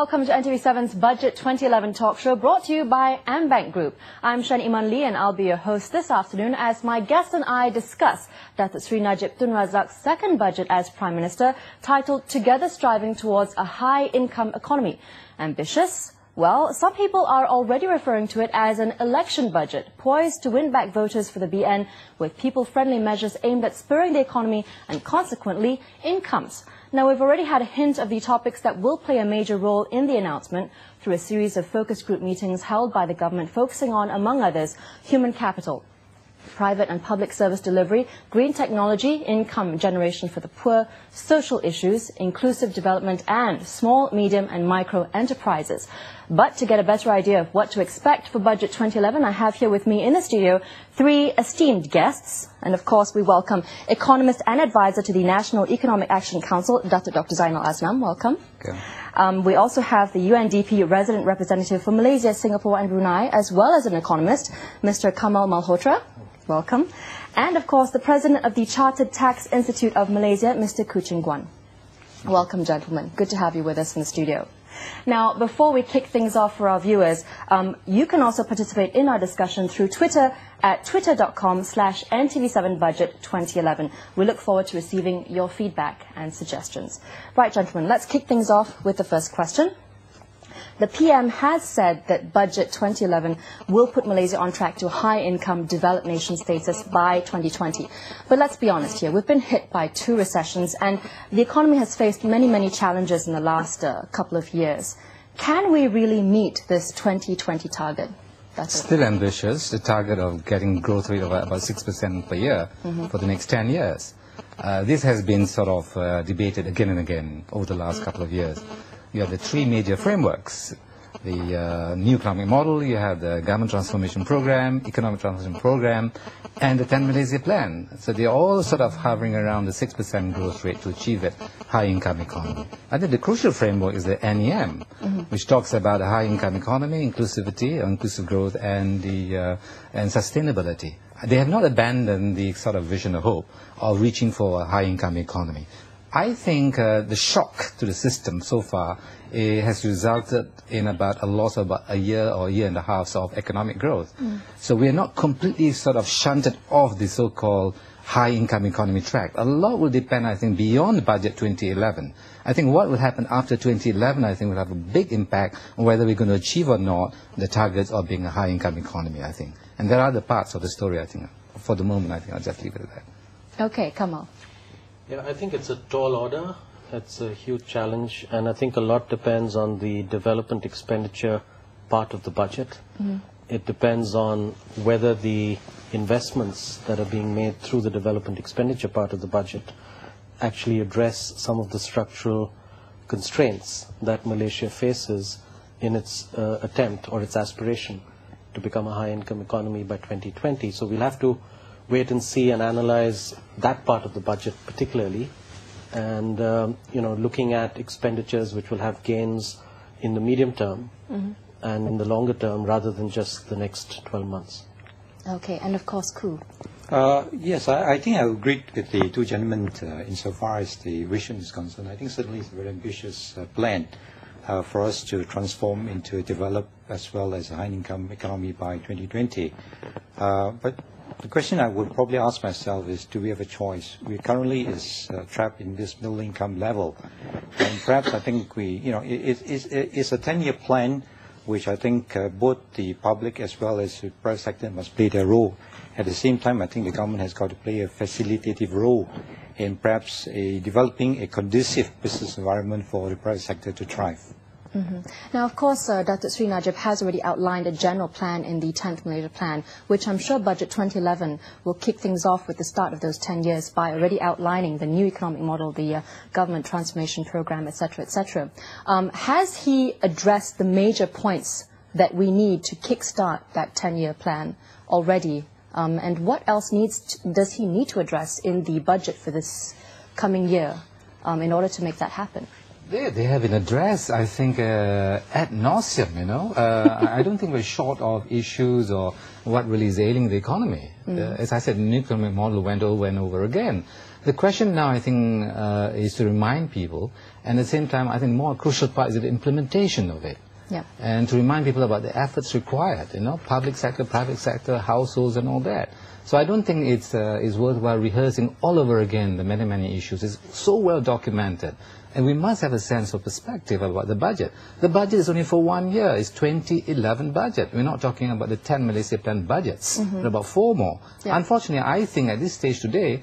welcome to NTV7's Budget 2011 talk show brought to you by Ambank Group. I'm Sheahnee Iman and I'll be your host this afternoon as my guest and I discuss Datuk Najib Tun Razak's second budget as Prime Minister, titled Together Striving Towards a High-Income Economy. Ambitious? Well, some people are already referring to it as an election budget, poised to win back voters for the BN with people-friendly measures aimed at spurring the economy and consequently incomes. Now, we've already had a hint of the topics that will play a major role in the announcement through a series of focus group meetings held by the government focusing on, among others, human capital, private and public service delivery, green technology, income generation for the poor, social issues, inclusive development and small, medium and micro enterprises. But to get a better idea of what to expect for Budget 2011, I have here with me in the studio three esteemed guests. And of course, we welcome economist and advisor to the National Economic Action Council, Datuk Dr Zainal Aznam. Welcome. Okay. We also have the UNDP resident representative for Malaysia, Singapore and Brunei, as well as an economist, Mr. Kamal Malhotra. Welcome. And of course, the president of the Chartered Tax Institute of Malaysia, Mr. Guan. Welcome, gentlemen. Good to have you with us in the studio. Now, before we kick things off for our viewers, you can also participate in our discussion through Twitter at twitter.com/NTV7Budget2011. We look forward to receiving your feedback and suggestions. Right, gentlemen, let's kick things off with the first question. The PM has said that Budget 2011 will put Malaysia on track to high-income developed nation status by 2020. But let's be honest here, we've been hit by 2 recessions and the economy has faced many challenges in the last couple of years. Can we really meet this 2020 target? That's still ambitious, the target of getting growth rate of about 6% per year for the next 10 years. This has been sort of debated again and again over the last couple of years. You have the 3 major frameworks, the new economic model, you have the government transformation program, economic transformation program, and the 10 Malaysia plan. So they're all sort of hovering around the 6% growth rate to achieve that high-income economy. I think the crucial framework is the NEM, which talks about a high-income economy, inclusivity, inclusive growth, and and sustainability. They have not abandoned the sort of vision of hope of reaching for a high-income economy. I think the shock to the system so far has resulted in about a loss of about a year or a year and a half of economic growth. So we are not completely sort of shunted off the so-called high-income economy track. A lot will depend, I think, beyond Budget 2011. I think what will happen after 2011, I think, will have a big impact on whether we're going to achieve or not the targets of being a high-income economy, I think. And there are other parts of the story, I think. For the moment, I think I'll just leave it at that. Okay, Kamal. Yeah, I think it's a tall order. It's a huge challenge, and I think a lot depends on the development expenditure part of the budget. It depends on whether the investments that are being made through the development expenditure part of the budget actually address some of the structural constraints that Malaysia faces in its attempt or its aspiration to become a high-income economy by 2020. So we'll have to wait and see and analyze that part of the budget particularly, and looking at expenditures which will have gains in the medium term and in the longer term rather than just the next 12 months. Okay, and of course, Khoo. Yes, I think I agree with the 2 gentlemen insofar as the vision is concerned. I think certainly it's a very ambitious plan for us to transform into a developed as well as a high-income economy by 2020. But the question I would probably ask myself is, do we have a choice? We currently is trapped in this middle income level, and perhaps I think it's a 10-year plan, which I think both the public as well as the private sector must play their role. At the same time, I think the government has got to play a facilitative role in perhaps developing a conducive business environment for the private sector to thrive. Now, of course, Datuk Sri Najib has already outlined a general plan in the 10th Malaysia Plan, which I'm sure Budget 2011 will kick things off with the start of those 10 years by already outlining the new economic model, the government transformation program, etc., etc. Has he addressed the major points that we need to kickstart that 10-year plan already? And what else does he need to address in the budget for this coming year in order to make that happen? They have been addressed, I think, ad nauseum, I don't think we're short of issues or what really is ailing the economy. As I said, the new economic model went over and over again. The question now, I think, is to remind people And at the same time, I think more crucial part is the implementation of it. Yeah. And to remind people about the efforts required, public sector, private sector, households and all that. So I don't think it's worthwhile rehearsing all over again the many, many issues. It's so well documented. And we must have a sense of perspective about the budget. The budget is only for 1 year. It's 2011 budget. We're not talking about the 10 Malaysia plan budgets. There are about 4 more. Yeah. Unfortunately, I think at this stage today,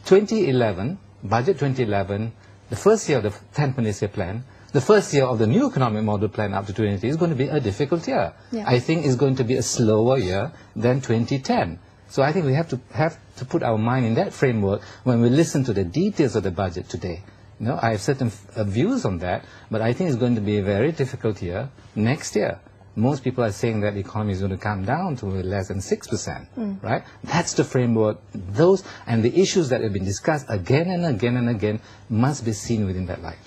2011, budget 2011, the first year of the 10th Malaysia plan, the first year of the new economic model plan up to 2020 is going to be a difficult year. Yeah. I think it's going to be a slower year than 2010. So I think we have to put our mind in that framework when we listen to the details of the budget today. I have certain views on that, but I think it's going to be a very difficult year next year. Most people are saying that the economy is going to come down to less than 6%, right? That's the framework. Those and the issues that have been discussed again and again and again must be seen within that light.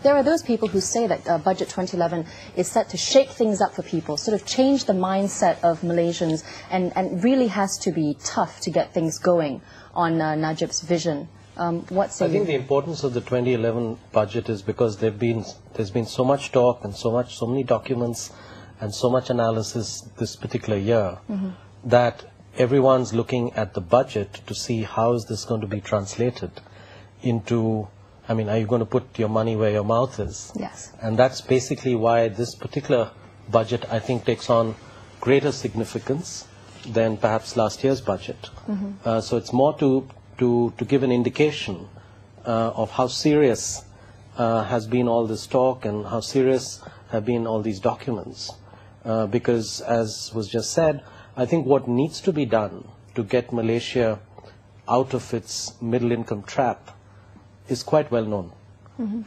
There are those people who say that Budget 2011 is set to shake things up for people, sort of change the mindset of Malaysians, and really has to be tough to get things going on Najib's vision. I think the importance of the 2011 budget is because there's been so much talk and so many documents and so much analysis this particular year that everyone's looking at the budget to see how is this going to be translated into, are you going to put your money where your mouth is? Yes. And that's basically why this particular budget, I think, takes on greater significance than perhaps last year's budget. So it's more to give an indication of how serious has been all this talk and how serious have been all these documents. Because, as was just said, I think what needs to be done to get Malaysia out of its middle-income trap is quite well known.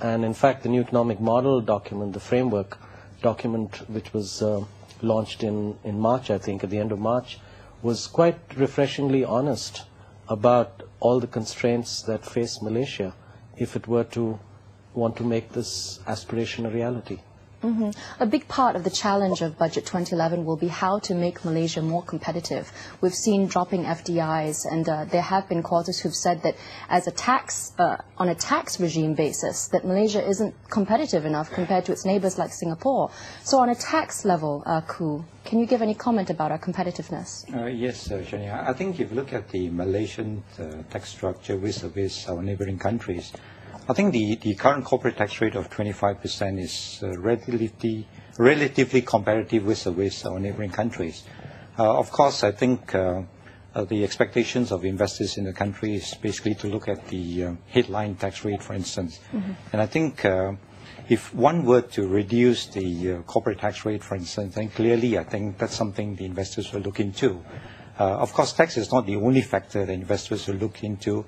And in fact, the new economic model document, the framework document, which was launched in March, I think, at the end of March, was quite refreshingly honest about all the constraints that face Malaysia if it were to want to make this aspiration a reality. A big part of the challenge of Budget 2011 will be how to make Malaysia more competitive. We've seen dropping FDIs, and there have been quarters who've said that as a tax, on a tax regime basis, that Malaysia isn't competitive enough compared to its neighbours like Singapore. So on a tax level, Khoo, can you give any comment about our competitiveness? Yes, Sheahnee. I think if you look at the Malaysian tax structure vis-a-vis our neighbouring countries, I think the current corporate tax rate of 25% is relatively competitive vis-a-vis our neighbouring countries. Of course, I think the expectations of investors in the country is basically to look at the headline tax rate, for instance. And I think if one were to reduce the corporate tax rate, for instance, then clearly I think that's something the investors will look into. Of course, tax is not the only factor that investors will look into,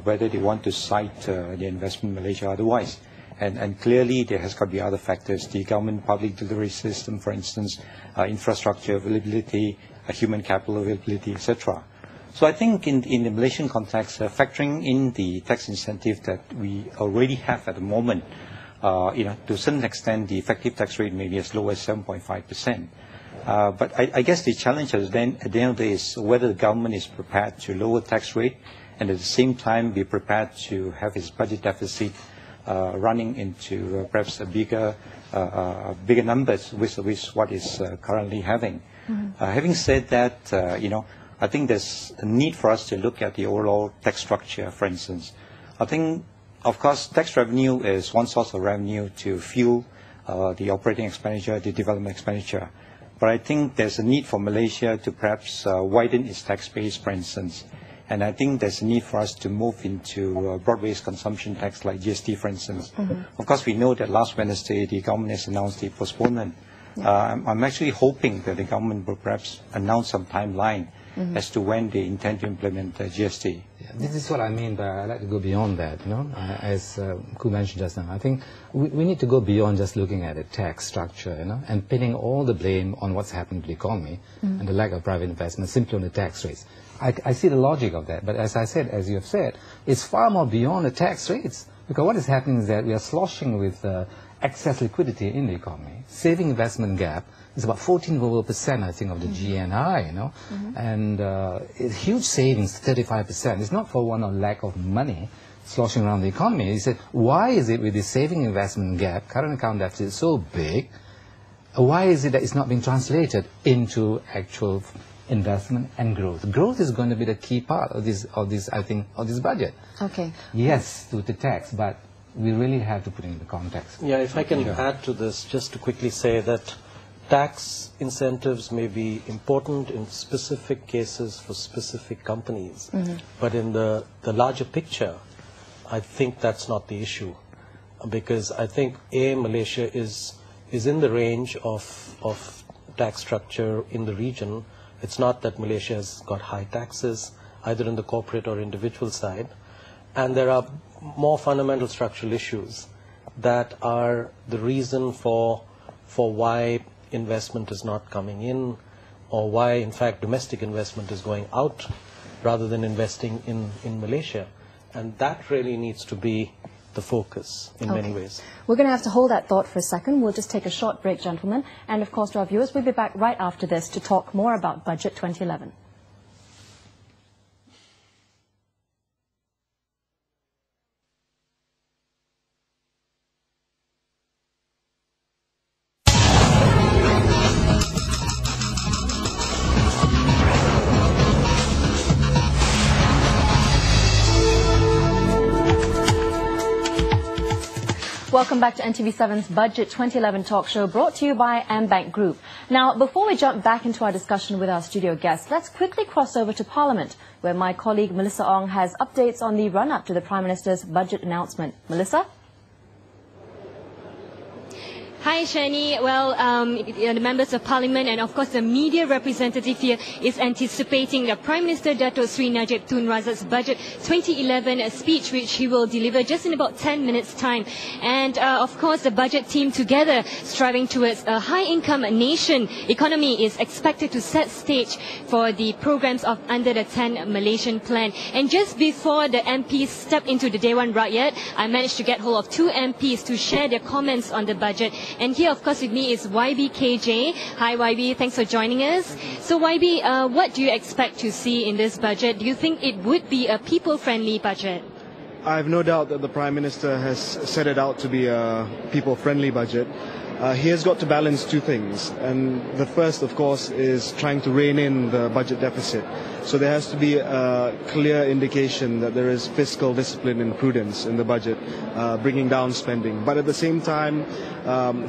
whether they want to cite the investment in Malaysia or otherwise. And clearly there has got to be other factors, the government public delivery system, for instance, infrastructure availability, human capital availability, etc. So I think in the Malaysian context, factoring in the tax incentive that we already have at the moment, to a certain extent the effective tax rate may be as low as 7.5%. But I guess the challenge at the end of the day is whether the government is prepared to lower tax rate and at the same time be prepared to have its budget deficit running into perhaps a bigger numbers with what is currently having. Having said that, I think there's a need for us to look at the overall tax structure, for instance. I think, of course, tax revenue is one source of revenue to fuel the operating expenditure, the development expenditure. But I think there's a need for Malaysia to perhaps widen its tax base, for instance. And I think there's a need for us to move into broad-based consumption tax like GST, for instance. Of course, we know that last Wednesday the government has announced the postponement. I'm actually hoping that the government will perhaps announce some timeline as to when they intend to implement GST. Yeah, this is what I mean, but I'd like to go beyond that, as Khoo mentioned just now. I think we need to go beyond just looking at a tax structure, and pinning all the blame on what's happening to the economy and the lack of private investment simply on the tax rates. I see the logic of that, but as I said, as you have said, it's far more beyond the tax rates, because what is happening is that we are sloshing with excess liquidity in the economy. Saving investment gap is about 14%, I think, of the GNI, and huge savings, 35%. It's not for one or lack of money. sloshing around the economy. He said, why is it with the saving investment gap, current account deficit so big, why is it that it's not being translated into actual investment and growth? Growth is going to be the key part of this budget. Okay. Yes, to the tax, but we really have to put it in the context. Yeah, if I can add to this, just to quickly say that tax incentives may be important in specific cases for specific companies, but in the larger picture, I think that's not the issue, because I think Malaysia is in the range of tax structure in the region. It's not that Malaysia has got high taxes, either in the corporate or individual side, and there are more fundamental structural issues that are the reason for why investment is not coming in, or why in fact domestic investment is going out rather than investing in Malaysia. And that really needs to be the focus in many ways. We're going to have to hold that thought for a second. We'll just take a short break, gentlemen. And of course, to our viewers, we'll be back right after this to talk more about Budget 2011. Welcome back to NTV7's Budget 2011 talk show, brought to you by AmBank Group. Now, before we jump back into our discussion with our studio guests, let's quickly cross over to Parliament, where my colleague Melissa Ong has updates on the run-up to the Prime Minister's budget announcement. Melissa? Hi, Sheahnee. Well, the members of Parliament and, of course, the media representative here is anticipating the Prime Minister Datuk Sri Najib Tun Razak's Budget 2011 speech, which he will deliver just in about 10 minutes' time. And, of course, the budget team together, striving towards a high-income nation economy, is expected to set stage for the programs of Under the 10 Malaysian Plan. And just before the MPs step into the Day 1 Rakyat, I managed to get hold of 2 MPs to share their comments on the budget. And here, of course, with me is YB KJ. Hi, YB. Thanks for joining us. So, YB, what do you expect to see in this budget? Do you think it would be a people-friendly budget? I have no doubt that the Prime Minister has set it out to be a people-friendly budget. He has got to balance 2 things. And the first, of course, is trying to rein in the budget deficit. So there has to be a clear indication that there is fiscal discipline and prudence in the budget, bringing down spending. But at the same time,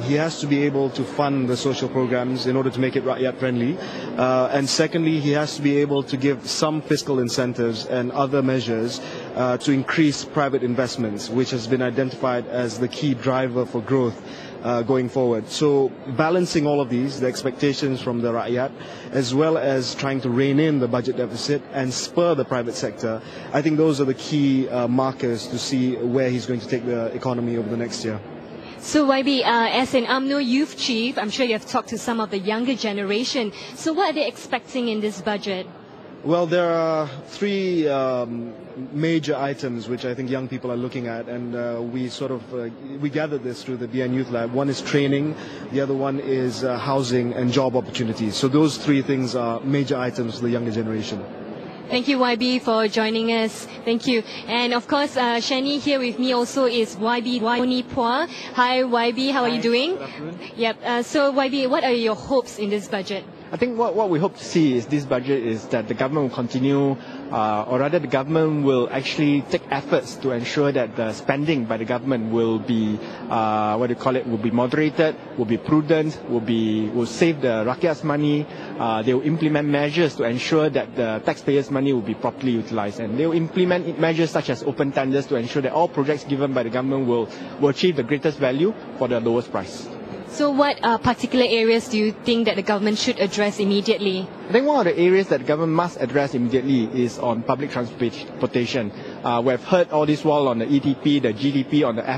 he has to be able to fund the social programs in order to make it rakyat friendly. And secondly, he has to be able to give some fiscal incentives and other measures to increase private investments, which has been identified as the key driver for growth going forward. So balancing all of these, the expectations from the rakyat, as well as trying to rein in the budget deficit and spur the private sector, I think those are the key markers to see where he's going to take the economy over the next year. So, YB, as an UMNO youth chief, I'm sure you have talked to some of the younger generation. So what are they expecting in this budget? Well, there are 3 major items which I think young people are looking at, and we gathered this through the BN Youth Lab. One is training, the other one is housing and job opportunities. So those 3 things are major items for the younger generation. Thank you, YB, for joining us. Thank you. And of course, Sheahnee here with me also is YB Pua. Hi, YB, how are you doing? Good afternoon. Yep. So, YB, what are your hopes in this budget? I think what we hope to see is this budget is that the government will continue, or rather the government will actually take efforts to ensure that the spending by the government will be, will be moderated, will be prudent, will save the rakyat's money. They will implement measures to ensure that the taxpayers' money will be properly utilized, and they will implement measures such as open tenders to ensure that all projects given by the government will achieve the greatest value for the lowest price. So what particular areas do you think that the government should address immediately? I think one of the areas that the government must address immediately is on public transportation. We have heard all this while on the ETP, the GDP, on the